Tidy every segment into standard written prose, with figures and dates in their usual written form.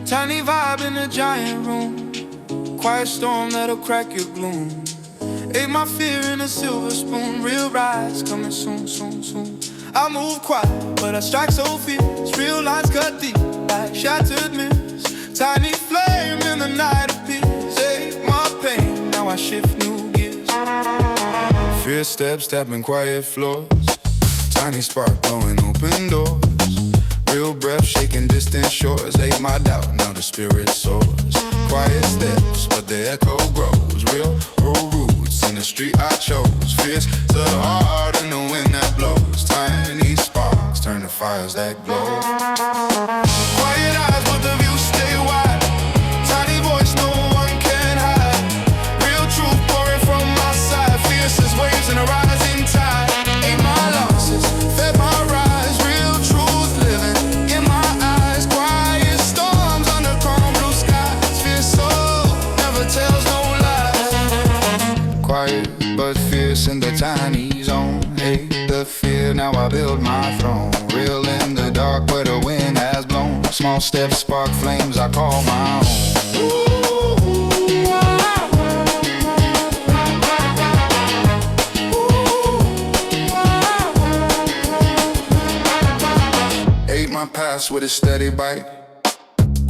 Tiny vibe in a giant room, quiet storm that'll crack your gloom. Ate my fear in a silver spoon, real rise coming soon, soon, soon. I move quiet, but I strike so fierce. Real lines cut deep like shattered mirrors. Tiny flame in the night appears. Ate my pain, now I shift new gears. Fear steps tapping quiet floors. Tiny spark blowing open doors. Real breath shaking distant shores. Ate my doubt, now the spirit soars. Quiet steps, but the echo grows. Real roots in the street I chose. Fierce to the heart and the wind that blows. Tiny sparks turn to fires that glow. Quiet eyes, but the view stay wide. Tiny voice, no one can hide. Real truth pouring from my side. Fierce as waves in a rising tide. Ate my losses, fed my rise. Real truth living in my eyes. Quiet storms under calm blue skies. Fierce soul never tells no lies. Quiet but fierce in the tiny zone. Hate the fear, now I build my throne. Real in the dark where the wind has blown. Small steps spark flames I call my own. Ate my past with a steady bite.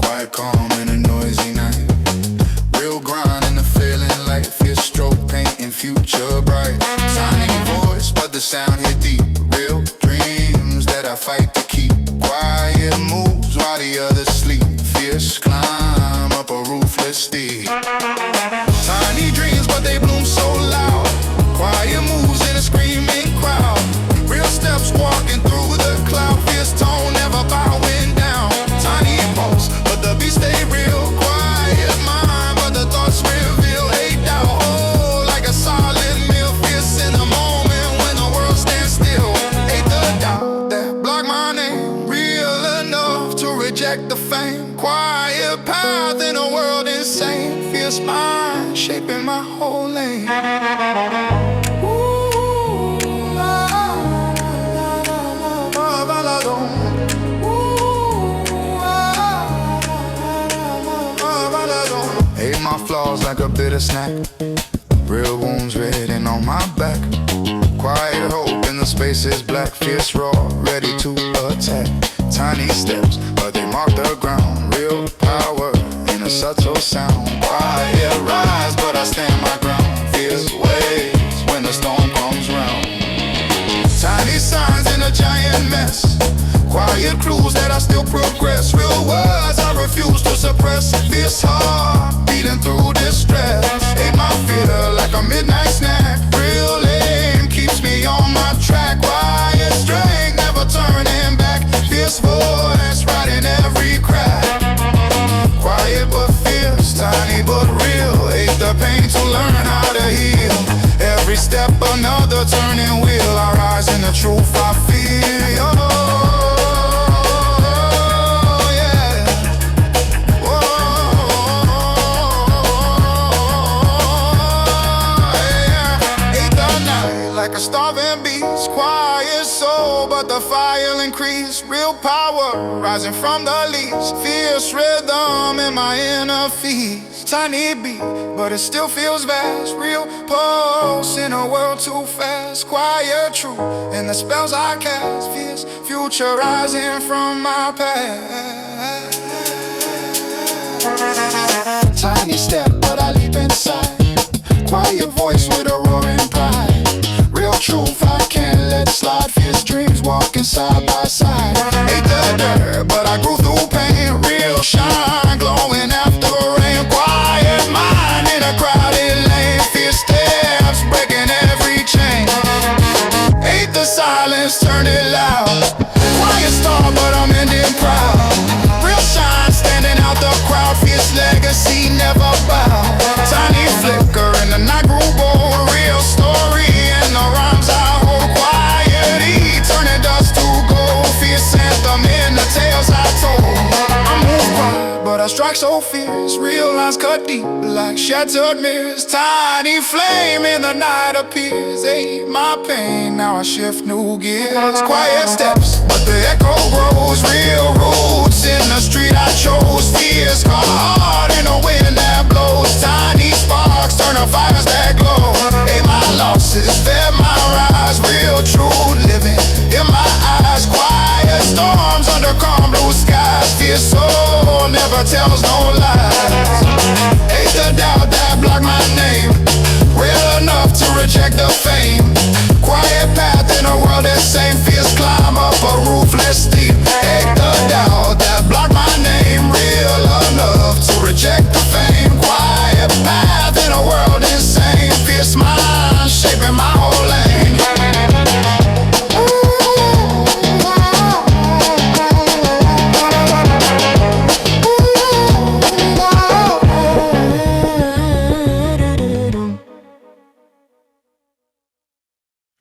Quiet calm in a noisy night. Real grind in the failing light. Fierce stroke painting future bright. Tiny voice but the sound hit deep. Real dreams that I fight to keep. Quiet moves while the others sleep. Fierce climb up a roofless steep. Tiny dreams but they bloom so loud. Quiet moves in a screaming crowd. Real steps walking through the cloud. Fierce tone never bowing down. Tiny pulse but the beat stay real. Quiet mind but the thoughts reveal. Hate doubt, oh, like a solid meal. Fierce in the moment when the world stands still. Hate the doubt that block my name. Real enough to reject the fame. Quiet path in a world insane. Fierce mind shaping my whole lane. Ate my flaws like a bitter snack. Real wounds written on my back. Quiet hope in the space is black. Fierce raw, ready to attack. Tiny steps, but they mark the ground. Real power in a subtle sound. Quiet rise, but I stand my ground. Fierce waves when the storm comes round. Tiny signs in a giant mess. Quiet clues that I still progress. Real words I refuse to suppress. Fierce heart beating through distress. Ate my fear like a midnight snack. Real aim keeps me on my track. Quiet strength never turning back. Fierce voice right in every crack. Quiet but fierce, tiny but real. Ate the pain to learn how to heal. Every step another turning wheel. I rise in the truth I feel. Like a starving beast, quiet soul, but the fire increase. Real power rising from the least. Fierce rhythm in my inner feast. Tiny beat, but it still feels vast. Real pulse in a world too fast. Quiet truth in the spells I cast. Fierce future rising from my past. Tiny step, but I leap inside. Quiet voice with a roaring pride. Real truth I can't let slide. Fierce dreams walking side by side. Ate the dirt, but I grew through pain. Real shine glowing after rain. Quiet mind in a crowded lane. Fierce steps breaking every chain. Ate the silence, turned it loud. Quiet star, but I'm ending proud. Real shine standing out the crowd. Fierce legacy never bow. Tiny flicker in the night grew bold. Real story in the rhymes I hold. Quiet E turning dust to gold. Fierce anthem in the tales I told. I move quiet, but I strike so fierce. Real lines cut deep like shattered mirrors. Tiny flame in the night appears. Ate my pain, now I shift new gears. Quiet steps, but the echo grows. Real roots in the street, I chose fears. Caught in a wind that blows. Tiny sparks turn to fires that glow. Hey, my losses fed my rise. Real true living in my eyes. Quiet storms under calm blue skies. Fear soul never tells no lies. Hate the doubt that blocked my name. Real enough to reject the fame. Quiet path in a world that's same. Fears climb up a roofless steep.